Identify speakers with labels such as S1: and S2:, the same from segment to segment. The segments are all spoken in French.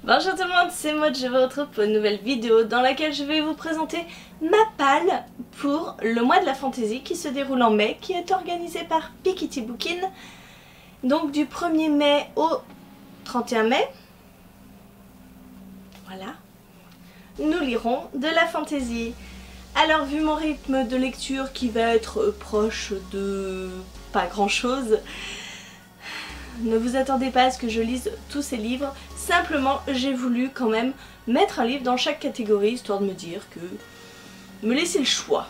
S1: Bonjour tout le monde, c'est Maud, je vous retrouve pour une nouvelle vidéo dans laquelle je vais vous présenter ma palle pour le mois de la fantaisie qui se déroule en mai, qui est organisé par Piketty Bookin. Donc du 1er mai au 31 mai, voilà, nous lirons de la fantaisie. Alors vu mon rythme de lecture qui va être proche de pas grand chose, ne vous attendez pas à ce que je lise tous ces livres, simplement j'ai voulu quand même mettre un livre dans chaque catégorie, histoire de me dire que... me laisser le choix.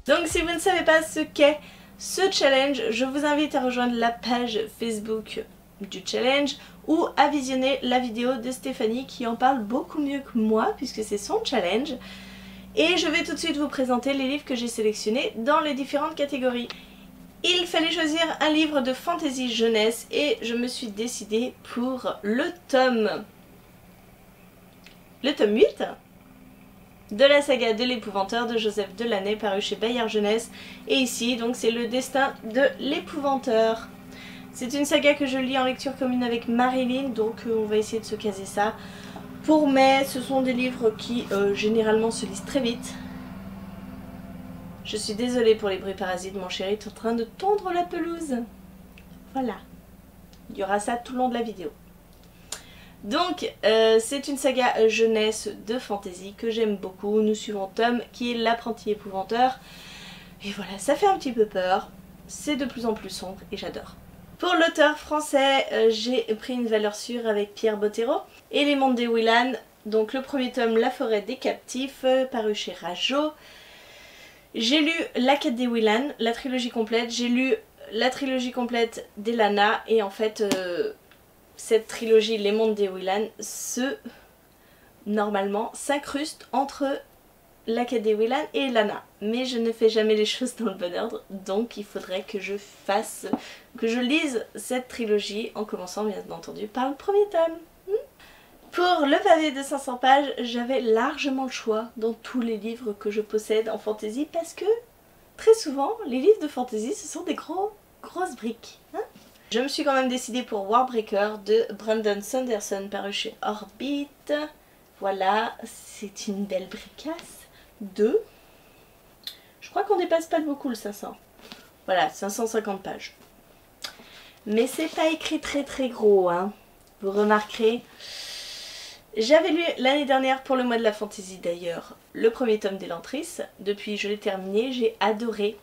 S1: Donc si vous ne savez pas ce qu'est ce challenge, je vous invite à rejoindre la page Facebook du challenge ou à visionner la vidéo de Stéphanie qui en parle beaucoup mieux que moi puisque c'est son challenge. Et je vais tout de suite vous présenter les livres que j'ai sélectionnés dans les différentes catégories. Il fallait choisir un livre de fantasy jeunesse et je me suis décidée pour le tome 8 de la saga de l'épouvanteur de Joseph Delaney paru chez Bayard Jeunesse. Et ici donc c'est le destin de l'épouvanteur. C'est une saga que je lis en lecture commune avec Marilyn, donc on va essayer de se caser ça. Pour mai, ce sont des livres qui généralement se lisent très vite. Je suis désolée pour les bruits parasites, mon chéri est en train de tondre la pelouse. Voilà. Il y aura ça tout le long de la vidéo. Donc, c'est une saga jeunesse de fantasy que j'aime beaucoup. Nous suivons Tom qui est l'apprenti épouvanteur. Et voilà, ça fait un petit peu peur. C'est de plus en plus sombre et j'adore. Pour l'auteur français, j'ai pris une valeur sûre avec Pierre Bottero et Les Mondes des Willan, donc le premier tome La Forêt des Captifs, paru chez Rajo. J'ai lu La Quête des Willan, la trilogie complète, j'ai lu la trilogie complète d'Elana et en fait cette trilogie Les Mondes des Willan normalement s'incruste entre La Quête des Willan et Elana, mais je ne fais jamais les choses dans le bon ordre, donc il faudrait que je lise cette trilogie en commençant bien entendu par le premier tome. Pour le pavé de 500 pages, j'avais largement le choix dans tous les livres que je possède en fantasy parce que très souvent les livres de fantasy ce sont des grosses briques. Je me suis quand même décidée pour Warbreaker de Brandon Sanderson paru chez Orbit. Voilà, c'est une belle bricasse. 2. Je crois qu'on dépasse pas de beaucoup le 500. Voilà, 550 pages. Mais c'est pas écrit très gros, hein. Vous remarquerez. J'avais lu l'année dernière pour le mois de la fantaisie d'ailleurs le premier tome d'Elantris. Depuis je l'ai terminé, j'ai adoré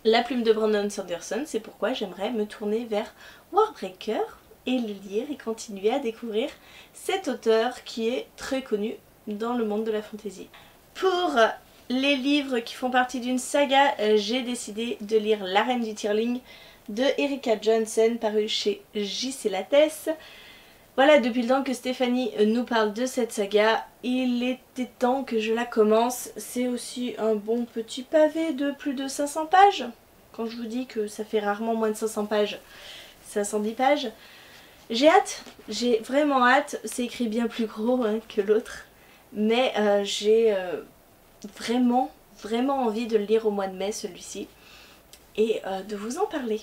S1: La Plume de Brandon Sanderson. C'est pourquoi j'aimerais me tourner vers Warbreaker et le lire et continuer à découvrir cet auteur qui est très connu dans le monde de la fantaisie. Pour les livres qui font partie d'une saga, j'ai décidé de lire La Reine du Tirling de Erika Johnson paru chez J.C. Lattès. Voilà, depuis le temps que Stéphanie nous parle de cette saga, il était temps que je la commence. C'est aussi un bon petit pavé de plus de 500 pages. Quand je vous dis que ça fait rarement moins de 500 pages, 510 pages. J'ai hâte, j'ai vraiment hâte. C'est écrit bien plus gros hein, que l'autre. Mais j'ai vraiment envie de le lire au mois de mai celui-ci. Et de vous en parler.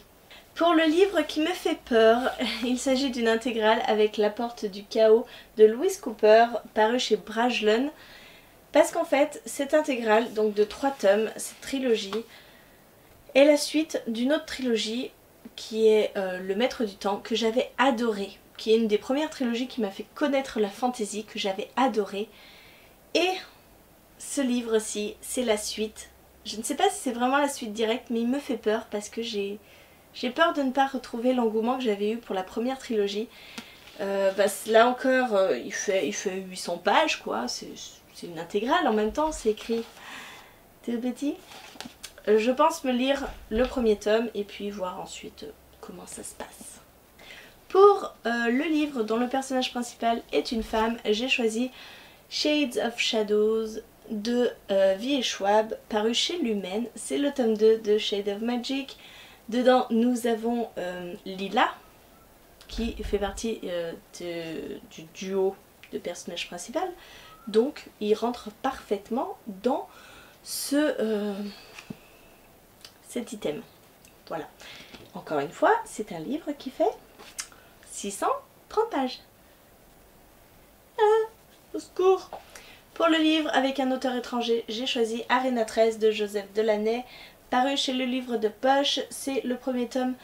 S1: Pour le livre qui me fait peur, il s'agit d'une intégrale avec La Porte du Chaos de Lewis Cooper, paru chez Brajlon. Parce qu'en fait, cette intégrale, donc de 3 tomes, cette trilogie, est la suite d'une autre trilogie qui est Le Maître du Temps, que j'avais adoré. Qui est une des premières trilogies qui m'a fait connaître la fantaisie, que j'avais adoré. Et ce livre-ci, c'est la suite. Je ne sais pas si c'est vraiment la suite directe, mais il me fait peur parce que j'ai peur de ne pas retrouver l'engouement que j'avais eu pour la première trilogie. Là encore, il fait 800 pages, quoi. C'est une intégrale en même temps, c'est écrit tout petit. Je pense me lire le premier tome et puis voir ensuite comment ça se passe. Pour le livre dont le personnage principal est une femme, j'ai choisi Shades of Shadows de V.E. Schwab, paru chez Lumen. C'est le tome 2 de Shade of Magic. Dedans, nous avons Lila, qui fait partie du duo de personnage principal. Donc, il rentre parfaitement dans cet item. Voilà. encore une fois, c'est un livre qui fait 630 pages. Ah, au secours! Pour le livre avec un auteur étranger, j'ai choisi Arena 13 de Joseph Delaney, paru chez le livre de poche. C'est le premier tome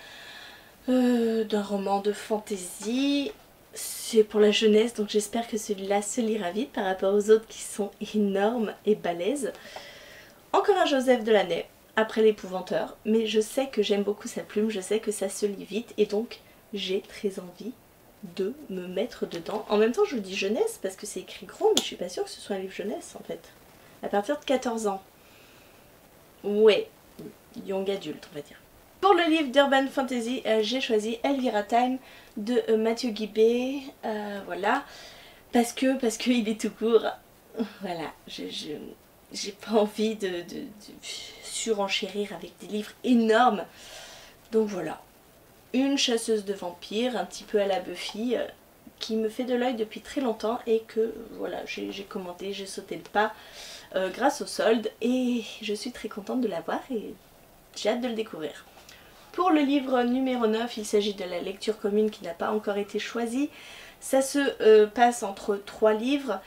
S1: d'un roman de fantasy. C'est pour la jeunesse, donc j'espère que celui-là se lira vite par rapport aux autres qui sont énormes et balèzes. Encore un Joseph Delaney, après l'épouvanteur, mais je sais que j'aime beaucoup sa plume, je sais que ça se lit vite et donc j'ai très envie de me mettre dedans. En même temps je vous dis jeunesse parce que c'est écrit gros, mais je suis pas sûre que ce soit un livre jeunesse en fait. À partir de 14 ans. Ouais, young adulte on va dire. Pour le livre d'Urban Fantasy, j'ai choisi Elvira Time de Mathieu Guibé, voilà, parce que il est tout court, voilà, j'ai pas envie de surenchérir avec des livres énormes, donc voilà, une chasseuse de vampires, un petit peu à la Buffy, qui me fait de l'œil depuis très longtemps et que voilà, j'ai commandé, j'ai sauté le pas grâce au solde et je suis très contente de l'avoir et j'ai hâte de le découvrir. Pour le livre numéro 9, il s'agit de la lecture commune qui n'a pas encore été choisie. Ça se passe entre 3 livres,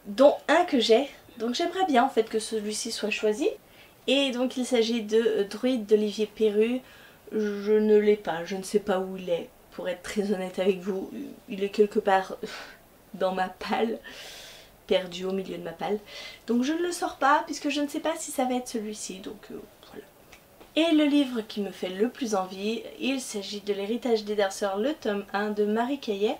S1: dont un que j'ai. Donc j'aimerais bien en fait que celui-ci soit choisi. Et donc il s'agit de Druide d'Olivier Perru. Je ne l'ai pas, je ne sais pas où il est. Pour être très honnête avec vous, il est quelque part dans ma palle, perdu au milieu de ma palle. Donc je ne le sors pas puisque je ne sais pas si ça va être celui-ci. Donc voilà. Et le livre qui me fait le plus envie, il s'agit de l'héritage des Darceurs, le tome 1 de Marie Caillet,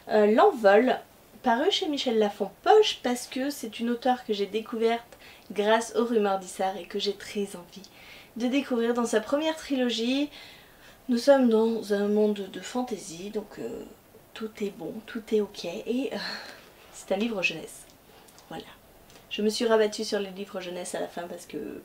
S1: L'Envol, paru chez Michel Lafon Poche parce que c'est une auteure que j'ai découverte grâce aux Rumeurs d'Issard et que j'ai très envie de découvrir dans sa première trilogie. Nous sommes dans un monde de fantasy, donc tout est bon, tout est ok et c'est un livre jeunesse. Voilà. Je me suis rabattue sur les livres jeunesse à la fin parce que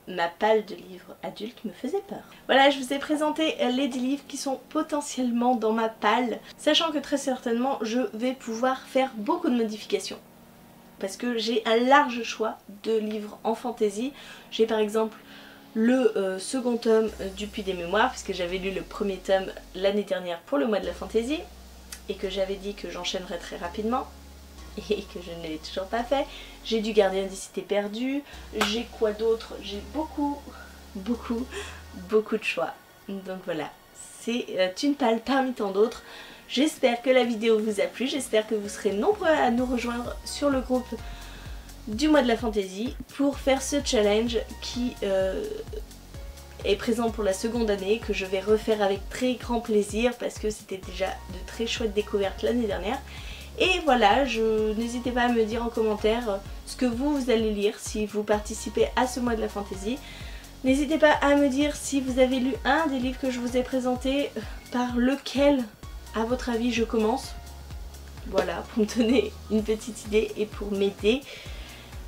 S1: ma palle de livres adultes me faisait peur. Voilà, je vous ai présenté les 10 livres qui sont potentiellement dans ma palle, sachant que très certainement je vais pouvoir faire beaucoup de modifications. Parce que j'ai un large choix de livres en fantasy. J'ai par exemple le second tome du Puits des Mémoires, puisque j'avais lu le premier tome l'année dernière pour le mois de la fantasy, et que j'avais dit que j'enchaînerais très rapidement. Et que je ne l'ai toujours pas fait. J'ai du Gardien des Cités Perdues. J'ai quoi d'autre? J'ai beaucoup de choix. Donc voilà, c'est une palle parmi tant d'autres. J'espère que la vidéo vous a plu. J'espère que vous serez nombreux à nous rejoindre sur le groupe du mois de la fantasy pour faire ce challenge qui est présent pour la seconde année, que je vais refaire avec très grand plaisir parce que c'était déjà de très chouettes découvertes l'année dernière. Et voilà, n'hésitez pas à me dire en commentaire ce que vous allez lire si vous participez à ce mois de la fantasy. N'hésitez pas à me dire si vous avez lu un des livres que je vous ai présentés, par lequel, à votre avis, je commence. Voilà, pour me donner une petite idée et pour m'aider.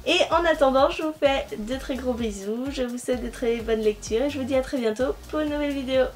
S1: Et en attendant, je vous fais de très gros bisous, je vous souhaite de très bonnes lectures et je vous dis à très bientôt pour une nouvelle vidéo.